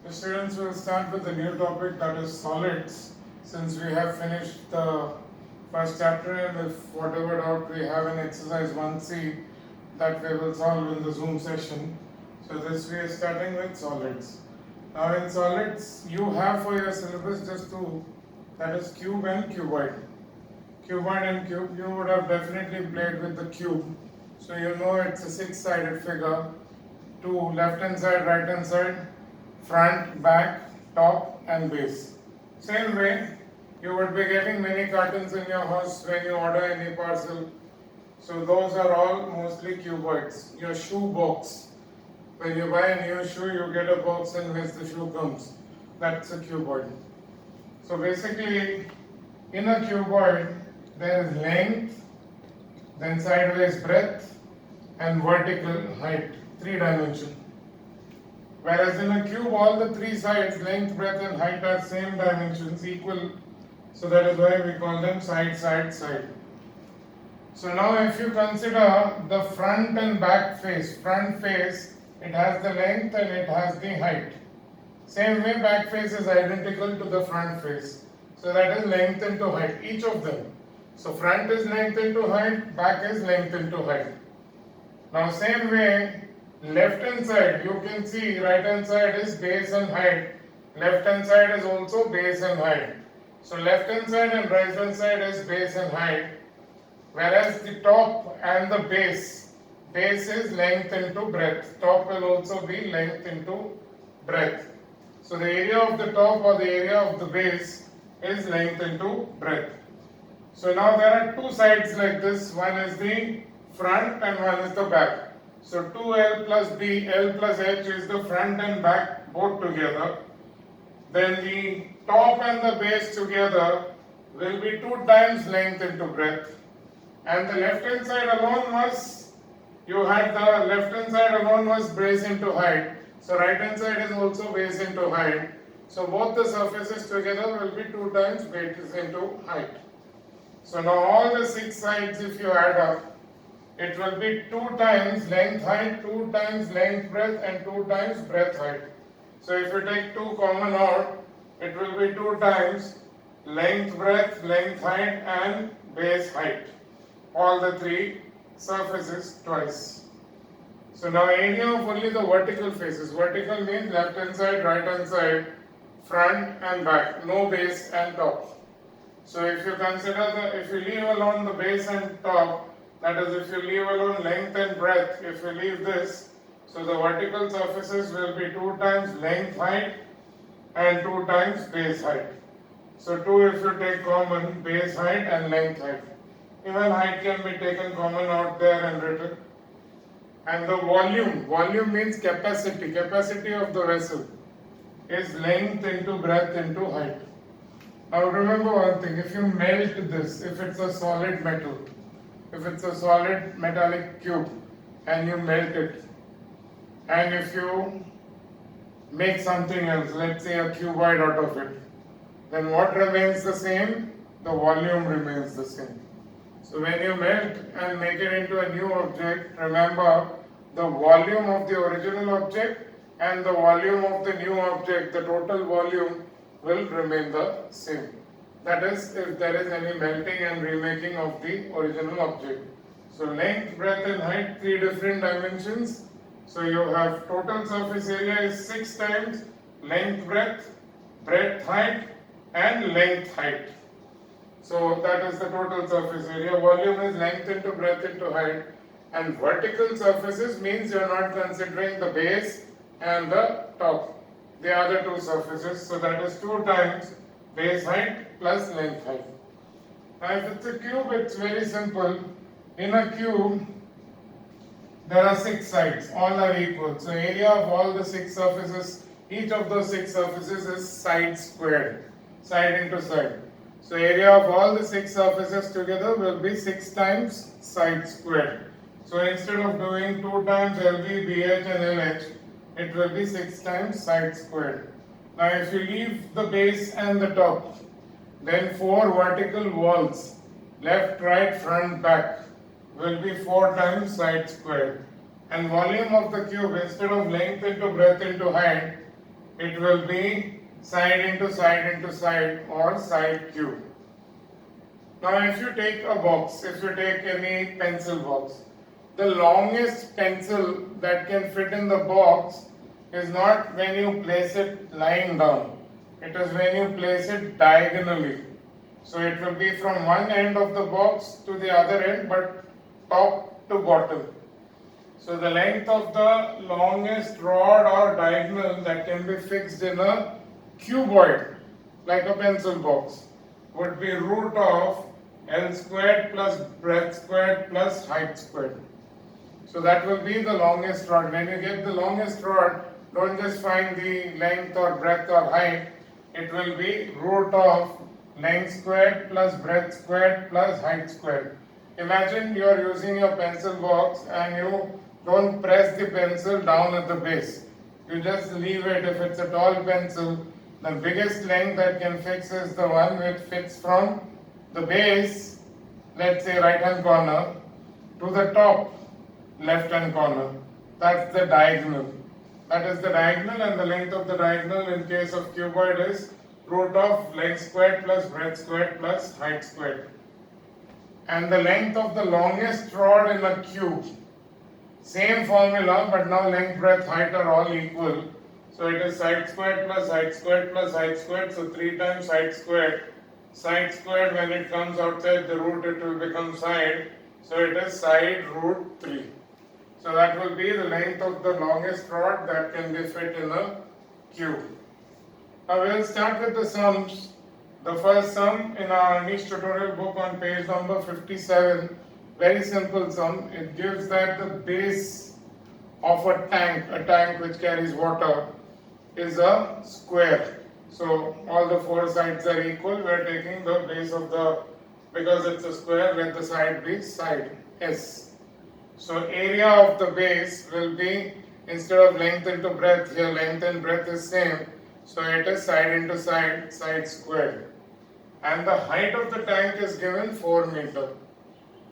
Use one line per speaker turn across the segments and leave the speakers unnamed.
Students, will start with a new topic, that is solids, since we have finished the first chapter, and if whatever doubt we have in exercise 1C, that we will solve in the Zoom session. So this we are starting with solids. Now in solids, you have for your syllabus just two, that is cube and cuboid. Cuboid and cube, you would have definitely played with the cube. So you know it's a six-sided figure, two left hand side, right hand side, front, back, top and base. Same way, you would be getting many cartons in your house when you order any parcel. So those are all mostly cuboids. Your shoe box. When you buy a new shoe, you get a box in which the shoe comes. That's a cuboid. So basically, in a cuboid, there is length, then sideways breadth, and vertical height, 3 dimension. Whereas in a cube, all the three sides, length, breadth and height are same dimensions, equal. So that is why we call them side, side, side. So now if you consider the front and back face, front face, it has the length and it has the height. Same way back face is identical to the front face. So that is length into height, each of them. So front is length into height, back is length into height. Now same way, left hand side, you can see right hand side is base and height. Left hand side is also base and height. So left hand side and right hand side is base and height. Whereas the top and the base is length into breadth. Top will also be length into breadth. So the area of the top or the area of the base is length into breadth. So now there are two sides like this. One is the front and one is the back. So 2L plus B, L plus H is the front and back both together. Then the top and the base together will be 2 times length into breadth. And the left hand side alone was, you had the left hand side alone was base into height. So right hand side is also base into height. So both the surfaces together will be 2 times base into height. So now all the 6 sides, if you add up, it will be 2 times length height, 2 times length breadth and 2 times breadth height. So if you take 2 common out, it will be 2 times length breadth, length height and base height. All the 3 surfaces twice. So now area of only the vertical faces. Vertical means left hand side, right hand side, front and back, no base and top. So if you consider if you leave alone the base and top, that is, if you leave alone length and breadth, if you leave this, so the vertical surfaces will be 2 times length height and 2 times base height. So 2 if you take common, base height and length height. Even height can be taken common out there and written. And the volume means capacity of the vessel is length into breadth into height. Now remember one thing, if you melt this, if it's a solid metal, if it's a solid metallic cube and you melt it, and if you make something else, let's say a cuboid out of it, then what remains the same? The volume remains the same. So when you melt and make it into a new object, remember the volume of the original object and the volume of the new object, the total volume will remain the same. That is, if there is any melting and remaking of the original object. So length, breadth and height, 3 different dimensions. So you have total surface area is 6 times length, breadth, height and length, height. So that is the total surface area. Volume is length into breadth into height. And vertical surfaces means you are not considering the base and the top. The other 2 surfaces. So that is 2 times base height plus length height. Now if it's a cube, it's very simple. In a cube, there are 6 sides, all are equal. So area of all the 6 surfaces, each of those 6 surfaces is side squared, side into side. So area of all the 6 surfaces together will be 6 times side squared. So instead of doing 2 times LV, BH and LH, it will be 6 times side squared. Now if you leave the base and the top, then 4 vertical walls, left, right, front, back, will be 4 times side squared. And volume of the cube, instead of length into breadth into height, it will be side into side into side or side cube. Now if you take a box, if you take any pencil box, the longest pencil that can fit in the box is not when you place it lying down. It is when you place it diagonally. So it will be from one end of the box to the other end, but top to bottom. So the length of the longest rod or diagonal that can be fixed in a cuboid, like a pencil box, would be root of L squared plus breadth squared plus height squared. So that will be the longest rod. When you get the longest rod, don't just find the length or breadth or height. It will be root of length squared plus breadth squared plus height squared. Imagine you are using your pencil box and you don't press the pencil down at the base. You just leave it. If it's a tall pencil, the biggest length that can fix is the one which fits from the base, let's say right hand corner, to the top left hand corner. That's the diagonal. That is the diagonal, and the length of the diagonal in case of cuboid is root of length squared plus breadth squared plus height squared. And the length of the longest rod in a cube, same formula, but now length, breadth, height are all equal. So it is side squared plus height squared plus height squared. So 3 times height squared. Side squared, when it comes outside the root, it will become side. So it is side root 3. So that will be the length of the longest rod that can be fit in a cube. Now we will start with the sums. The first sum in our niche tutorial book on page number 57, very simple sum. It gives that the base of a tank which carries water, is a square. So all the 4 sides are equal. We are taking the base of the, because it's a square, let the side be side S. So area of the base will be, instead of length into breadth, here length and breadth is same. So it is side into side, side squared. And the height of the tank is given 4 meter.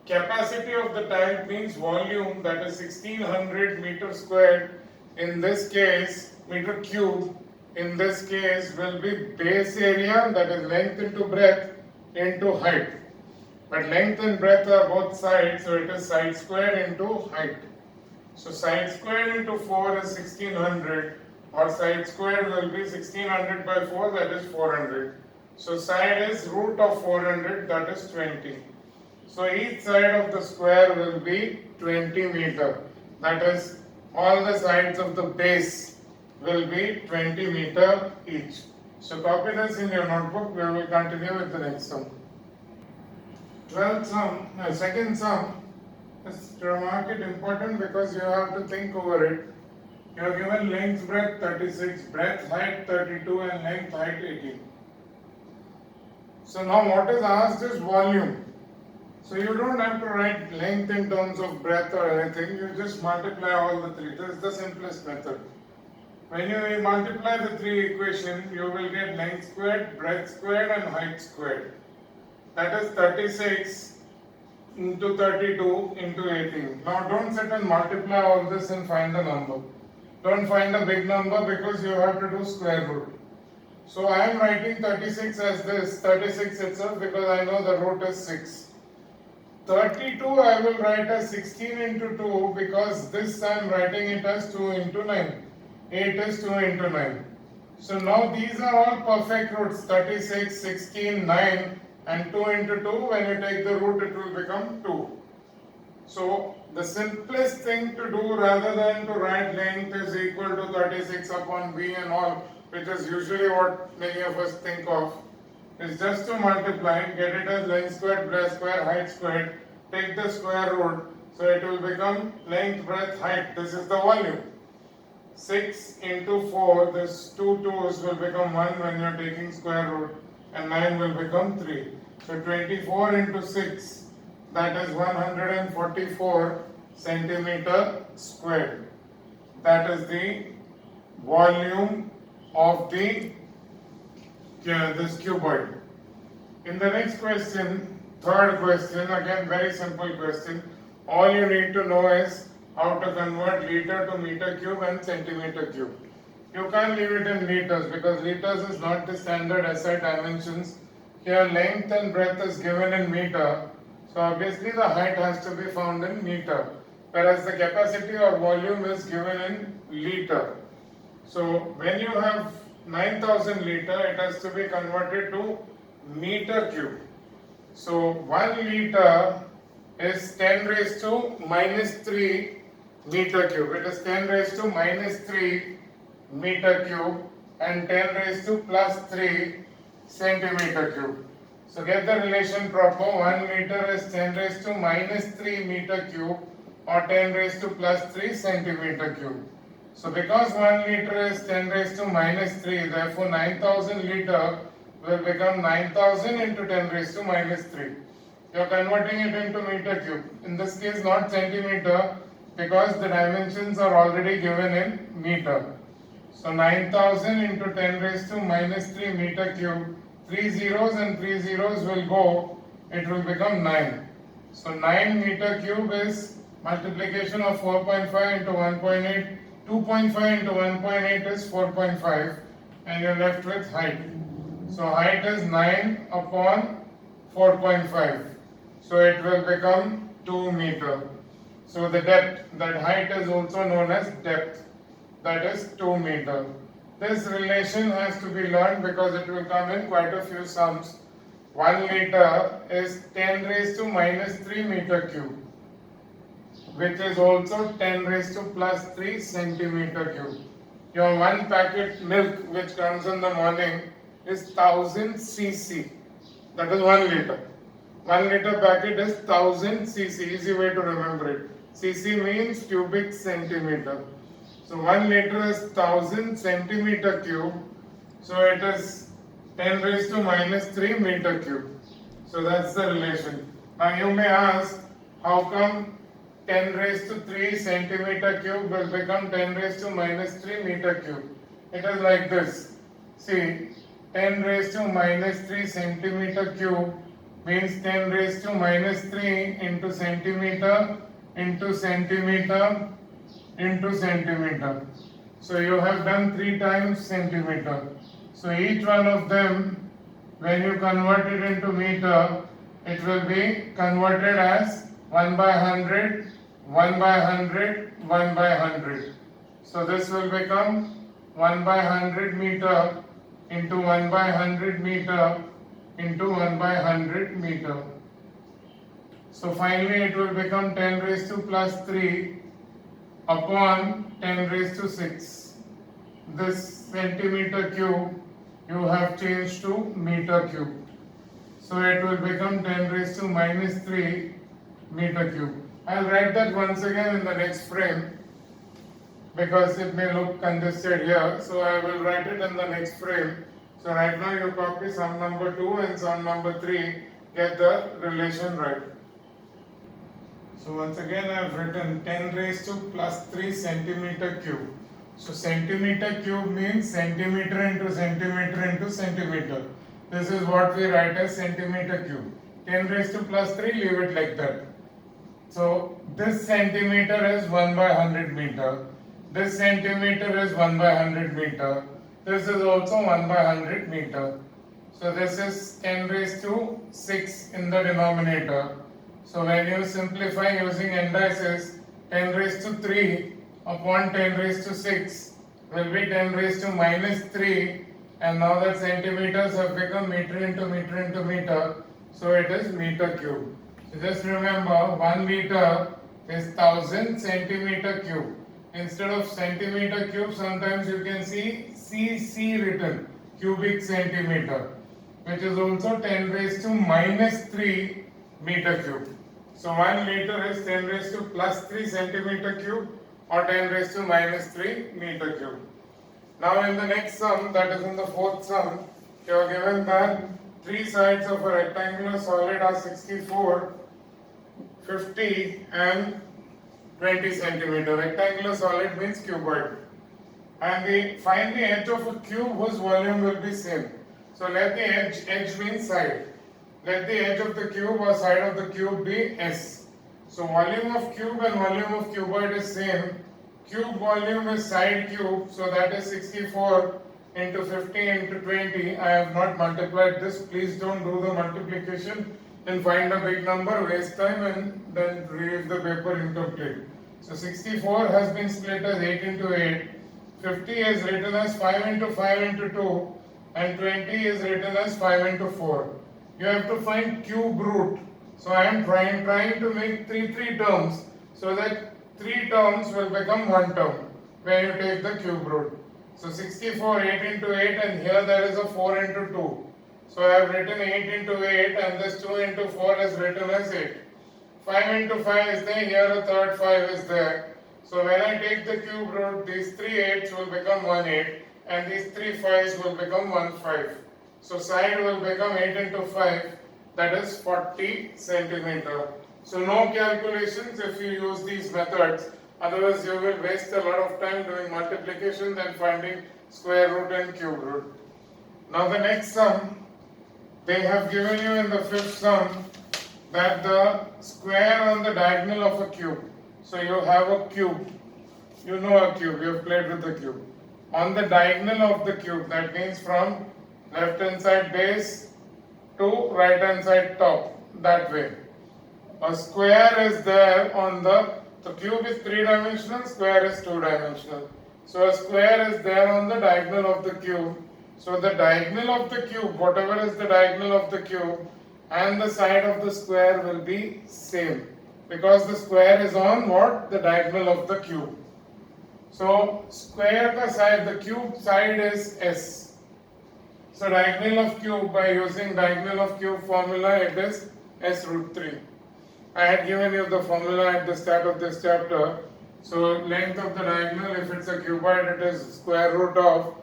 Capacity of the tank means volume, that is 1600 meter squared. In this case, meter cube, in this case will be base area, that is length into breadth into height. But length and breadth are both sides, so it is side squared into height. So side squared into 4 is 1600, or side squared will be 1600 by 4, that is 400. So side is root of 400, that is 20. So each side of the square will be 20 meter. That is, all the sides of the base will be 20 meter each. So copy this in your notebook. We will continue with the next sum. 12th sum, second sum, is to remark it important because you have to think over it. You are given length breadth 36, breadth height 32 and length height 18. So now what is asked is volume. So you don't have to write length in terms of breadth or anything, you just multiply all the 3. This is the simplest method. When you multiply the 3 equations, you will get length squared, breadth squared and height squared. That is 36 into 32 into 18. Now don't sit and multiply all this and find the number. Don't find a big number because you have to do square root. So I am writing 36 as this, 36 itself, because I know the root is 6. 32 I will write as 16 into 2 because this I am writing it as 2 into 9. 8 is 2 into 9. So now these are all perfect roots, 36, 16, 9 and 2 into 2. When you take the root it will become 2. So the simplest thing to do rather than to write length is equal to 36 upon b and all, which is usually what many of us think of, is just to multiply, get it as length squared, breadth squared, height squared, take the square root, so it will become length, breadth, height. This is the volume. 6 into 4, this 2 2's will become 1 when you are taking square root, and 9 will become 3. So 24 into 6, that is 144 centimeter squared. That is the volume of this cuboid. In the next question, third question, again very simple question. All you need to know is how to convert liter to meter cube and centimeter cube. You can't leave it in meters because liters is not the standard SI dimensions. Here length and breadth is given in meter. So obviously the height has to be found in meter. Whereas the capacity or volume is given in liter. So when you have 9000 liter, it has to be converted to meter cube. So 1 liter is 10 raised to minus 3 meter cube. It is 10 raised to minus 3 meter cube and 10 raised to plus 3 centimeter cube. So get the relation proper. 1 liter is 10 raised to minus 3 meter cube or 10 raised to plus 3 centimeter cube. So because 1 liter is 10 raised to minus 3, therefore 9000 liter will become 9000 into 10 raised to minus 3. You are converting it into meter cube. In this case not centimeter because the dimensions are already given in meter. So 9000 into 10 raised to minus 3 meter cube. 3 zeros and 3 zeros will go. It will become 9. So 9 meter cube is multiplication of 4.5 into 1.8. 2.5 into 1.8 is 4.5 and you're left with height. So height is 9 upon 4.5. So it will become 2 meter. So the depth, that height is also known as depth. That is 2 meter. This relation has to be learned because it will come in quite a few sums. 1 liter is 10 raised to minus 3 meter cube, which is also 10 raised to plus 3 centimeter cube. Your 1 packet milk which comes in the morning is 1000 cc. That is 1 liter. 1 liter packet is 1000 cc. Easy way to remember it. Cc means cubic centimeter. So 1 liter is 1000 centimeter cube. So it is 10 raised to minus 3 meter cube. So that's the relation. Now you may ask, how come 10 raised to 3 centimeter cube will become 10 raised to minus 3 meter cube? It is like this. See, 10 raised to minus 3 centimeter cube means 10 raised to minus 3 into centimeter into centimeter into centimeter. So you have done 3 times centimeter. So each one of them, when you convert it into meter, it will be converted as 1 by 100, 1 by 100, 1 by 100. So this will become 1 by 100 meter into 1 by 100 meter into 1 by 100 meter. So finally it will become 10 raised to plus 3 upon 10 raised to 6. This centimeter cube you have changed to meter cube. So it will become 10 raised to minus 3 meter cube. I'll write that once again in the next frame because it may look congested here. So I will write it in the next frame. So right now you copy sum number 2 and sum number 3. Get the relation right. So once again I have written 10 raised to plus 3 centimeter cube. So centimeter cube means centimeter into centimeter into centimeter. This is what we write as centimeter cube. 10 raised to plus 3, leave it like that. So this centimeter is 1 by 100 meter. This centimeter is 1 by 100 meter. This is also 1 by 100 meter. So this is 10 raised to 6 in the denominator. So when you simplify using indices, 10 raised to 3 upon 10 raised to 6 will be 10 raised to minus 3, and now that centimeters have become meter into meter into meter, so it is meter cube. So just remember, 1 liter is 1000 centimeter cube. Instead of centimeter cube, sometimes you can see cc written, cubic centimeter, which is also 10 raised to minus 3 meter cube. So 1 liter is 10 raised to plus 3 centimeter cube or 10 raised to minus 3 meter cube. Now in the next sum, that is in the fourth sum, you are given that 3 sides of a rectangular solid are 64, 50 and 20 centimeter. Rectangular solid means cuboid. And find the edge of a cube whose volume will be same. So let the edge means side. Let the edge of the cube or side of the cube be S. So volume of cube and volume of cuboid is same. cube volume is side cube, so that is 64 into 50 into 20. I have not multiplied this. Please don't do the multiplication and find a big number, waste time, and then read the paper incomplete. So 64 has been split as 8 into 8. 50 is written as 5 into 5 into 2, and 20 is written as 5 into 4. You have to find cube root. So I am trying to make three terms, so that 3 terms will become 1 term when you take the cube root. So 64, 8 into 8, and here there is a 4 into 2. So I have written 8 into 8, and this 2 into 4 is written as 8. 5 into 5 is there, here a third 5 is there. So when I take the cube root, these 3 8s will become 1 8, and these 3 5s will become 1 5. So side will become 8 into 5, that is 40 centimeter. So no calculations if you use these methods, otherwise you will waste a lot of time doing multiplication and finding square root and cube root. Now the next sum, they have given you in the fifth sum that the square on the diagonal of a cube. So you have a cube, you know a cube, you have played with the cube. On the diagonal of the cube, that means from left hand side base to right hand side top, that way. A square is there on the cube is 3-dimensional, square is 2-dimensional. So a square is there on the diagonal of the cube. So the diagonal of the cube, whatever is the diagonal of the cube, and the side of the square will be same, because the square is on what? The diagonal of the cube. So square ka side, the cube side is S. So diagonal of cube, by using diagonal of cube formula, it is S root 3. I had given you the formula at the start of this chapter. So length of the diagonal, if it's a cuboid, it is square root of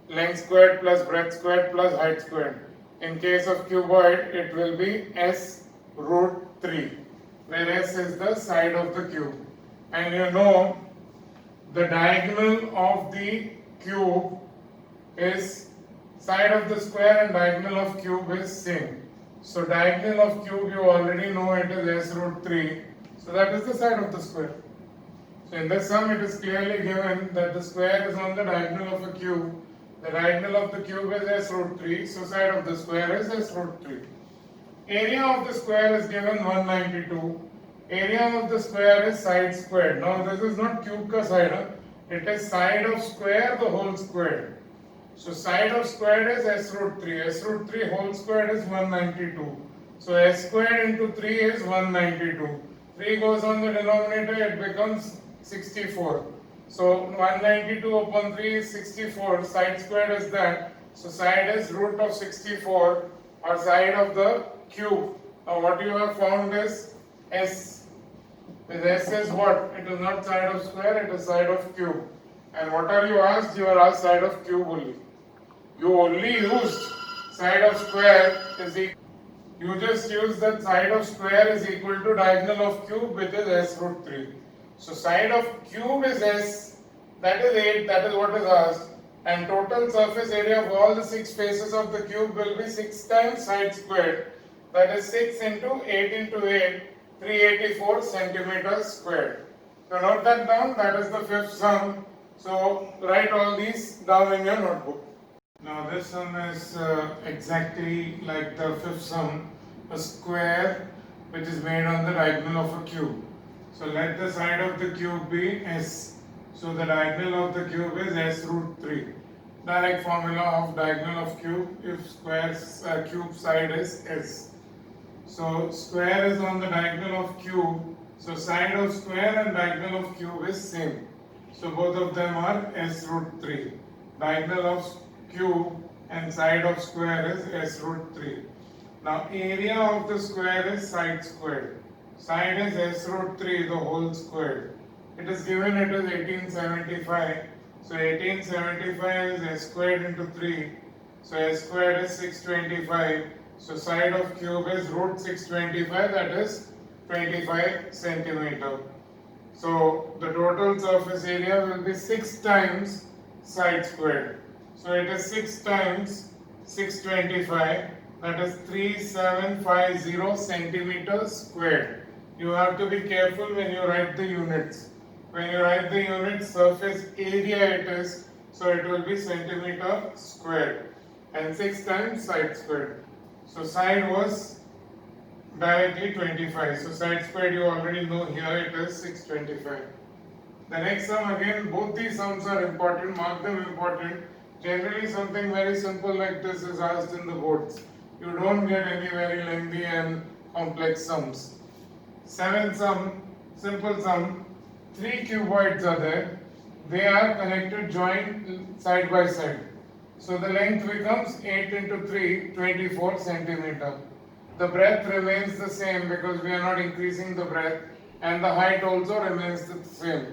length squared plus breadth squared plus height squared. In case of cuboid, it will be S root 3, where S is the side of the cube. And you know, the diagonal of the cube is side of the square, and diagonal of cube is same. So diagonal of cube, you already know it is S root 3. So that is the side of the square. So in this sum, it is clearly given that the square is on the diagonal of a cube. The diagonal of the cube is S root 3. So side of the square is S root 3. Area of the square is given 192. Area of the square is side squared. Now this is not cube ka side. It is side of square, the whole square. So side of squared is S root 3. S root 3 whole squared is 192. So S squared into 3 is 192. 3 goes on the denominator, it becomes 64. So 192 upon 3 is 64. Side squared is that. So side is root of 64, or side of the cube. Now what you have found is S. With S is what? It is not side of square, it is side of cube. And what are you asked? You are asked side of cube only. You only used side of square is equal. You just use that side of square is equal to diagonal of cube, which is S root 3. So side of cube is S, that is 8, that is what is asked. And total surface area of all the 6 faces of the cube will be 6 times side squared. That is 6 into 8 into 8, 384 centimeters squared. So note that down, that is the fifth sum. So write all these down in your notebook. Now this sum is exactly like the fifth sum, a square which is made on the diagonal of a cube. So let the side of the cube be S. So the diagonal of the cube is S root 3. Direct formula of diagonal of cube if square's cube side is S. So square is on the diagonal of cube. So side of square and diagonal of cube is same. So both of them are S root 3. Diagonal of cube and side of square is S root 3. Now area of the square is side squared. Side is S root 3, the whole squared. It is given it is 1875. So 1875 is S squared into 3. So S squared is 625. So side of cube is root 625, that is 25 centimeter. So the total surface area will be 6 times side squared. So it is 6 times 625, that is 3750 centimeters squared. You have to be careful when you write the units. when you write the unit surface area it is, so it will be centimeter squared, and 6 times side squared. So side was directly 25. So side squared you already know, here it is 625. The next sum, again both these sums are important, mark them important. Generally something very simple like this is asked in the boards. You don't get any very lengthy and complex sums. Seventh sum, simple sum, 3 cuboids are there. They are connected, joined side by side. So the length becomes 8 into 3, 24 centimeter. The breadth remains the same because we are not increasing the breadth, and the height also remains the same.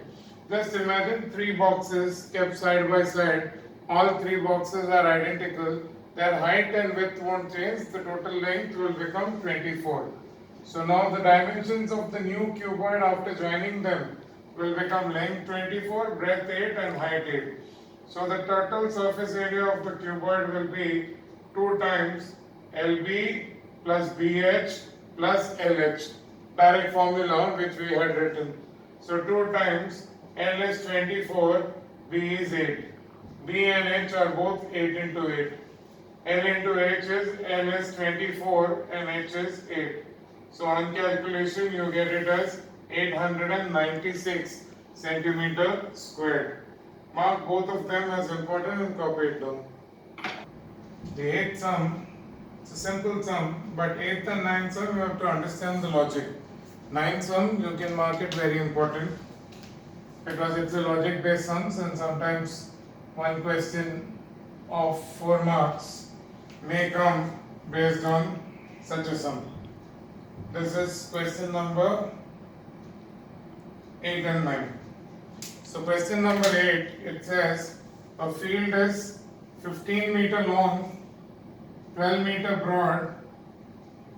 Just imagine 3 boxes kept side by side. All 3 boxes are identical. Their height and width won't change. The total length will become 24. So now the dimensions of the new cuboid after joining them will become length 24, breadth 8 and height 8. So the total surface area of the cuboid will be 2 times LB plus BH plus LH. Direct formula which we had written. So 2 times L is 24, B is 8. B and H are both 8 into 8. L into H is L is 24 and H is 8. So on calculation you get it as 896 centimeter squared. Mark both of them as important and copy it down. The 8th sum, it's a simple sum, but 8th and 9th sum you have to understand the logic. 9th sum you can mark it very important because it's a logic based sums, and sometimes one question of 4 marks may come based on such a sum. This is question number 8 and 9. So question number 8, it says a field is 15 meter long, 12 meter broad,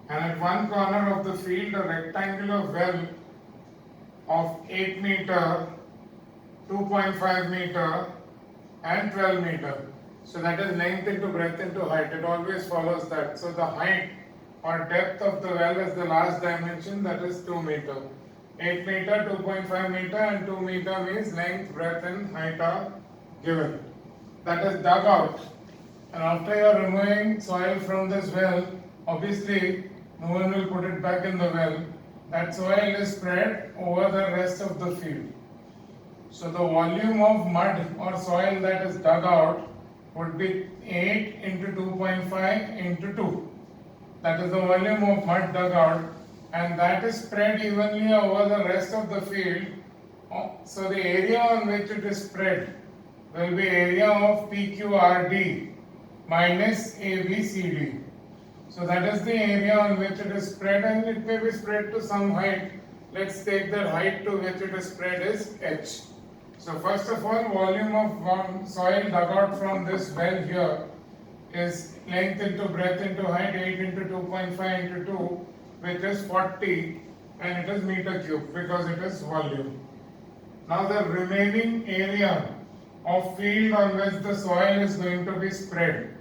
and at one corner of the field a rectangular well of 8 meter, 2.5 meter and 12 meter. So that is length into breadth into height. It always follows that. So the height or depth of the well is the last dimension, that is 2 meter. 8 meter, 2.5 meter and 2 meter means length, breadth and height are given. That is dug out. And after you are removing soil from this well, obviously no one will put it back in the well. That soil is spread over the rest of the field. So the volume of mud or soil that is dug out would be 8 into 2.5 into 2. That is the volume of mud dug out, and that is spread evenly over the rest of the field. So the area on which it is spread will be area of PQRD minus ABCD. So that is the area on which it is spread, and it may be spread to some height. Let's take the height to which it is spread is H. So first of all, volume of soil dug out from this well here is length into breadth into height 8 into 2.5 into 2, which is 40, and it is meter cube because it is volume. Now the remaining area of field on which the soil is going to be spread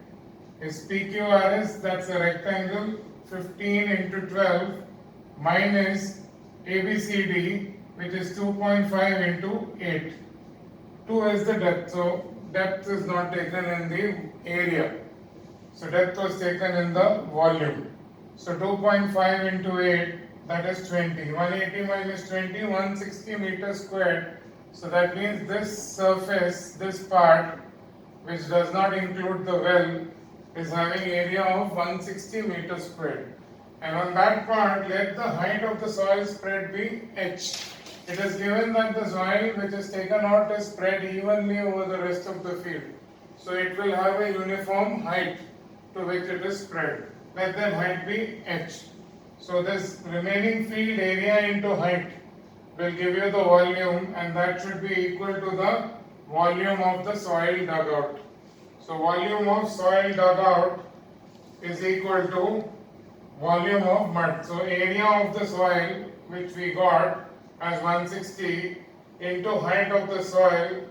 is PQRS, that's a rectangle, 15 into 12 minus ABCD, which is 2.5 into 8. 2 is the depth, so depth is not taken in the area. So depth was taken in the volume. So 2.5 into 8, that is 20. 180 minus 20, 160 meters squared. So that means this surface, this part, which does not include the well, is having area of 160 meters squared. And on that part, let the height of the soil spread be H. It is given that the soil which is taken out is spread evenly over the rest of the field. So it will have a uniform height to which it is spread. Let that height be H. So this remaining field area into height will give you the volume, and that should be equal to the volume of the soil dug out. So volume of soil dug out is equal to volume of mud. So area of the soil which we got as 160 into height of the soil,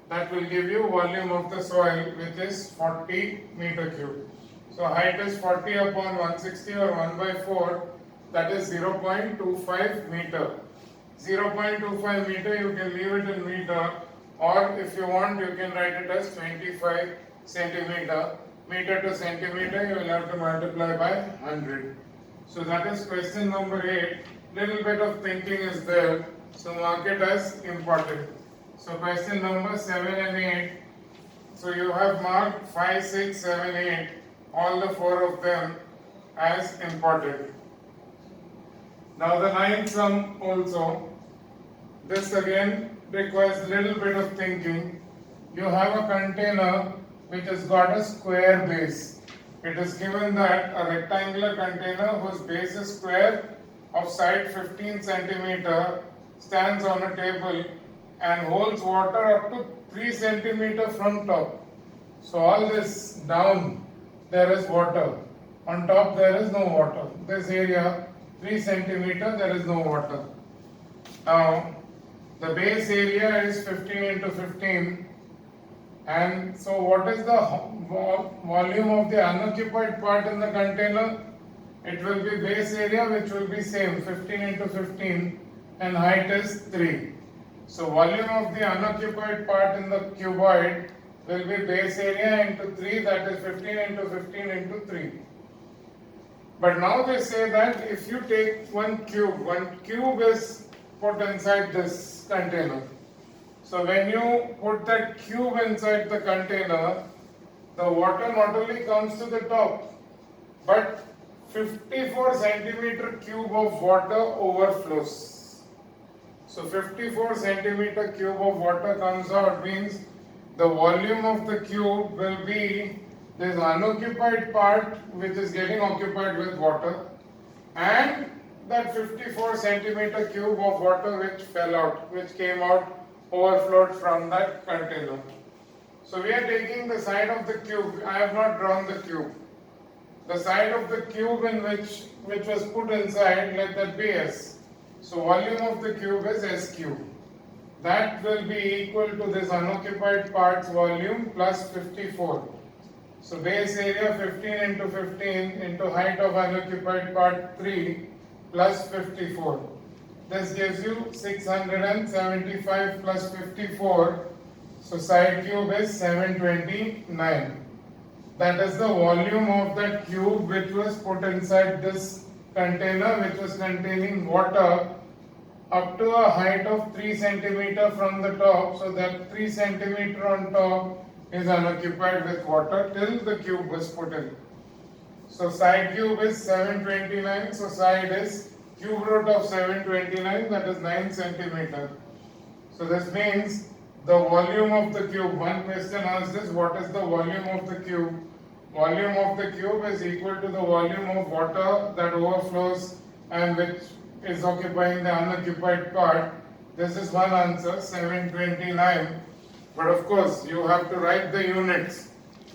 that will give you volume of the soil, which is 40 meter cube. So height is 40 upon 160 or 1 by 4, that is 0.25 meter. 0.25 meter, you can leave it in meter, or if you want, you can write it as 25 centimeter. Meter to centimeter, you will have to multiply by 100. So that is question number 8. Little bit of thinking is there, so mark it as important. So question number 7 and 8. So you have marked 5, 6, 7, 8, all the 4 of them as important. Now the 9th sum also. This again requires little bit of thinking. You have a container which has got a square base. It is given that a rectangular container whose base is square of side 15 centimeter stands on a table and holds water up to 3 centimeter from top. So all this down there is water. On top there is no water. This area 3 centimeter there is no water. Now the base area is 15 into 15, and so what is the volume of the unoccupied part in the container? It will be base area, which will be same 15 into 15, and height is 3. So volume of the unoccupied part in the cuboid will be base area into 3, that is 15 into 15 into 3. But now they say that if you take one cube is put inside this container. So when you put that cube inside the container, the water not only comes to the top, but 54 centimeter cube of water overflows. So 54 centimeter cube of water comes out, means the volume of the cube will be this unoccupied part which is getting occupied with water, and that 54 centimeter cube of water which fell out, which came out, overflowed from that container. So we are taking the side of the cube. I have not drawn the cube. The side of the cube in which was put inside, let that be S. So volume of the cube is S cube. That will be equal to this unoccupied part's volume plus 54. So base area 15 into 15 into height of unoccupied part 3 plus 54. This gives you 675 plus 54. So side cube is 729. That is the volume of that cube which was put inside this container, which was containing water up to a height of 3 centimeter from the top. So that 3 centimeter on top is unoccupied with water till the cube was put in. So side cube is 729. So side is cube root of 729, that is 9 centimeter. So this means the volume of the cube. One question asks this: what is the volume of the cube? Volume of the cube is equal to the volume of water that overflows and which is occupying the unoccupied part. This is one answer, 729. But of course, you have to write the units.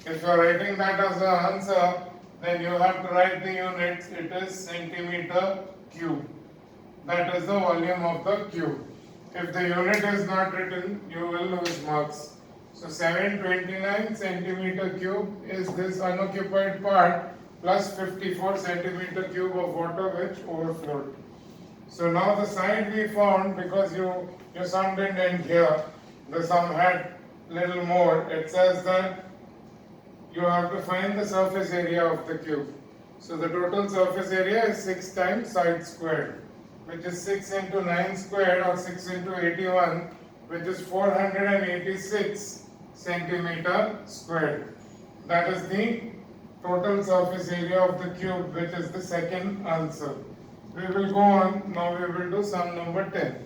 If you are writing that as an answer, then you have to write the units. It is centimeter cube. That is the volume of the cube. If the unit is not written, you will lose marks. So 729 centimeter cube is this unoccupied part plus 54 centimeter cube of water which overflowed. So now the side we found, because your sum didn't end here, the sum had little more. It says that you have to find the surface area of the cube. So the total surface area is 6 times side squared, which is 6 into 9 squared, or 6 into 81, which is 486 centimeter squared. That is the total surface area of the cube, which is the second answer. We will go on. Now we will do sum number 10.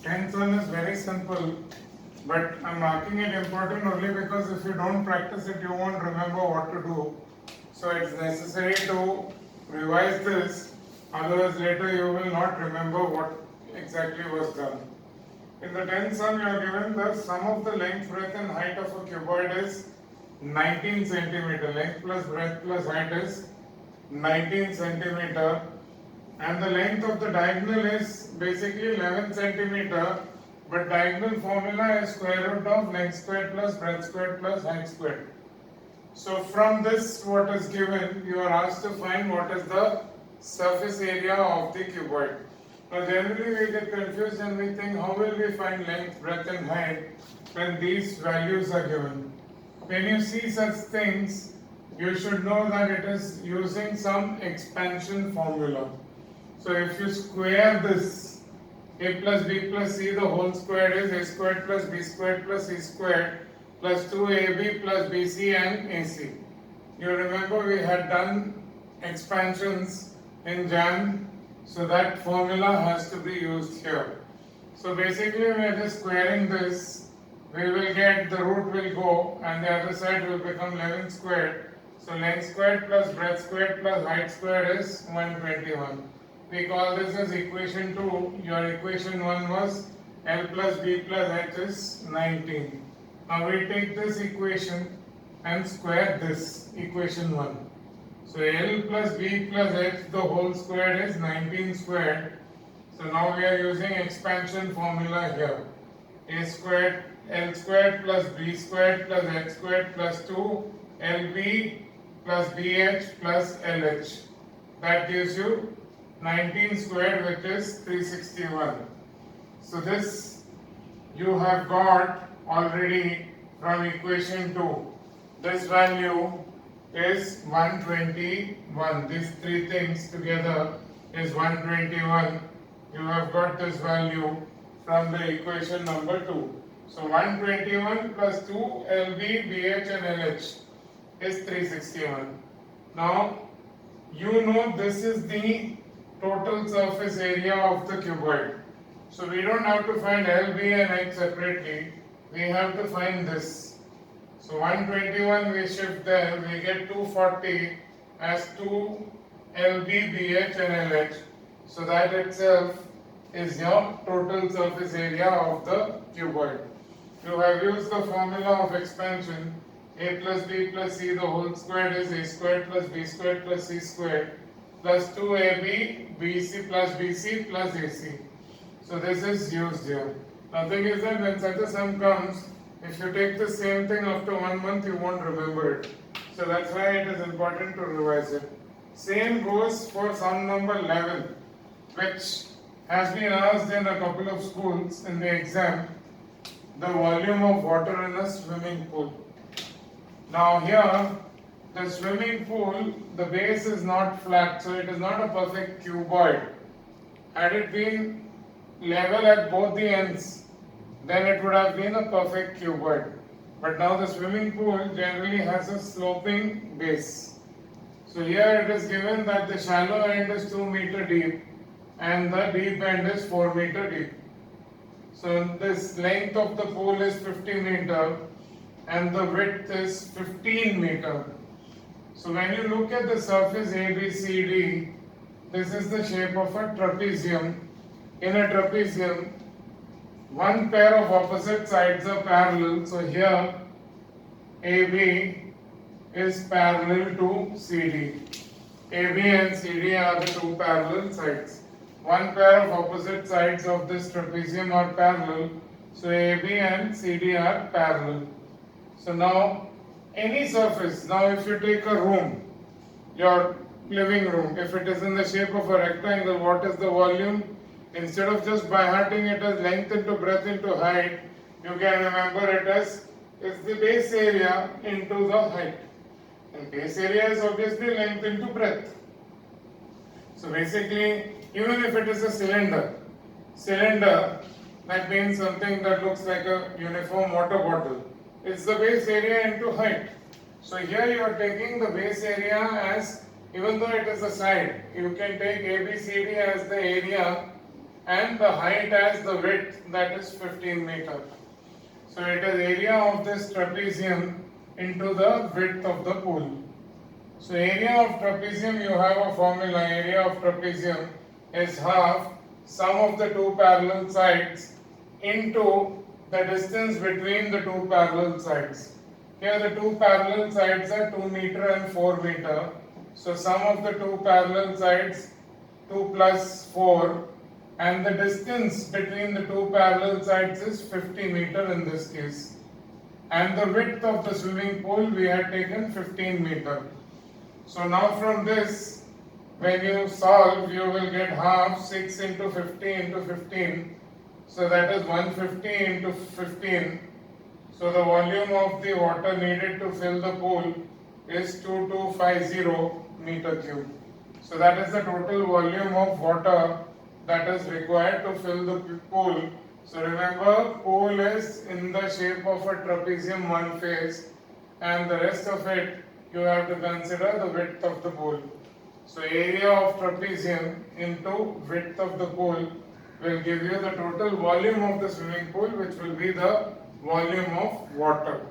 10th one is very simple, but I am marking it important only because if you don't practice it, you won't remember what to do. So it's necessary to revise this, otherwise later you will not remember what exactly was done. In the 10th sum, you are given the sum of the length, breadth and height of a cuboid is 19 centimeter. Length plus breadth plus height is 19 centimeter, and the length of the diagonal is basically 11 centimeter, but diagonal formula is square root of length squared plus breadth squared plus height squared. So from this, what is given, you are asked to find what is the surface area of the cuboid. Now generally we get confused and we think, how will we find length, breadth and height when these values are given? When you see such things, you should know that it is using some expansion formula. So if you square this, a plus b plus c the whole square is a squared plus b squared plus c squared plus 2ab plus bc and ac. You remember we had done expansions in Jan, so that formula has to be used here. So basically we are just squaring this, we will get, the root will go and the other side will become 11 squared. So length squared plus breadth squared plus height squared is 121. We call this as equation 2. Your equation 1 was L plus B plus H is 19. Now we take this equation and square this equation 1. So L plus B plus H the whole squared is 19 squared. So now we are using expansion formula here. A squared L squared plus B squared plus H squared plus 2 LB plus BH plus LH. That gives you 19 squared, which is 361. So this you have got already from equation 2. This value is 121. These three things together is 121. You have got this value from the equation number 2. So 121 plus 2 LB, BH and LH is 361. Now you know this is the total surface area of the cuboid. So we don't have to find L, B and H separately. We have to find this. So 121 we shift there, we get 240 as 2 LB, BH and LH. So that itself is your total surface area of the cuboid. You have used the formula of expansion. A plus B plus C the whole squared is A squared plus B squared plus C squared plus 2AB BC plus BC plus AC. So this is used here. Now thing is that when such a sum comes, if you take the same thing after 1 month, you won't remember it. So that's why it is important to revise it. Same goes for sum number 11, which has been asked in a couple of schools in the exam, the volume of water in a swimming pool. Now here, the swimming pool, the base is not flat, so it is not a perfect cuboid. Had it been level at both the ends, then it would have been a perfect cuboid. But now the swimming pool generally has a sloping base. So here it is given that the shallow end is 2 meter deep and the deep end is 4 meter deep. So this length of the pool is 50 meter and the width is 15 meter. So when you look at the surface ABCD, this is the shape of a trapezium. In a trapezium, one pair of opposite sides are parallel. So here AB is parallel to CD. AB and CD are the two parallel sides. One pair of opposite sides of this trapezium are parallel. So AB and CD are parallel. So now any surface, now if you take a room, your living room, if it is in the shape of a rectangle, what is the volume? Instead of just by hearting it as length into breadth into height, you can remember it as is the base area into the height. And base area is obviously length into breadth. So basically, even if it is a cylinder, that means something that looks like a uniform water bottle. It's the base area into height. So here you are taking the base area as, even though it is a side, you can take ABCD as the area and the height as the width, that is 15 meter. So it is area of this trapezium into the width of the pool. So area of trapezium, you have a formula. Area of trapezium is half sum of the two parallel sides into the distance between the two parallel sides. Here the two parallel sides are 2 meter and 4 meter. So sum of the two parallel sides 2 plus 4, and the distance between the two parallel sides is 50 meter in this case. And the width of the swimming pool we had taken 15 meter. So now from this when you solve, you will get half 6 into 50 into 15. So that is 150 into 15. So the volume of the water needed to fill the pool is 2250 meter cube. So that is the total volume of water that is required to fill the pool. So remember, pool is in the shape of a trapezium one face, and the rest of it you have to consider the width of the pool. So area of trapezium into width of the pool will give you the total volume of the swimming pool, which will be the volume of water.